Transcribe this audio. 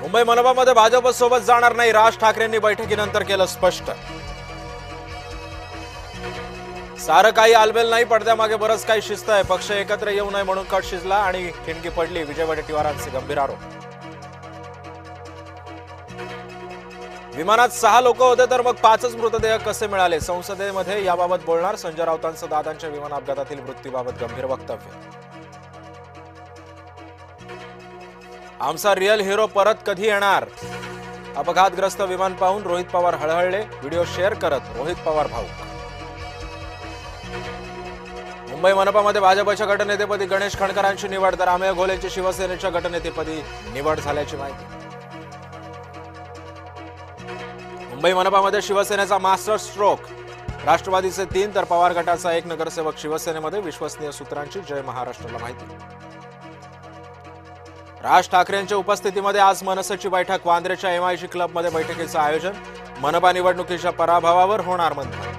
मुंबई मनपामध्ये भाजपसोबत जाणार नाही, राज ठाकरेंनी बैठकीनंतर केलं स्पष्ट. सारं काही आलबेल नाही, पडद्यामागे बरंच काही शिस्त आहे. पक्ष एकत्र येऊ नये म्हणून कट शिजला आणि ठिणगी पडली, विजय वडेट्टीवारांचे गंभीर आरोप. विमानात 6 लोक होते तर मग 5च मृतदेह कसे मिळाले? संसदेमध्ये याबाबत बोलणार संजय राऊतांचं दादांच्या विमान अपघातातील मृत्यूबाबत गंभीर वक्तव्य. आमचा रिअल हिरो परत कधी येणार? अपघातग्रस्त विमान पाहून रोहित पवार हळहळले, व्हिडिओ शेअर करत रोहित पवार भाऊक. मुंबई मनपामध्ये भाजपच्या गटनेतेपदी गणेश खणकरांची निवड तर अमेय घोलेंची शिवसेनेच्या गटनेतेपदी निवड झाल्याची माहिती. मुंबई मनपामध्ये शिवसेनेचा मास्टर स्ट्रोक, राष्ट्रवादीचे 3 तर पवार गटाचा 1 नगरसेवक शिवसेनेमध्ये. विश्वसनीय सूत्रांची जय महाराष्ट्राला माहिती. राज ठाकरेंच्या उपस्थितीमध्ये आज मनसेची बैठक, वांद्रेच्या MIG क्लबमध्ये बैठकीचं आयोजन. मनपा निवडणुकीच्या पराभवावर होणार मंथन.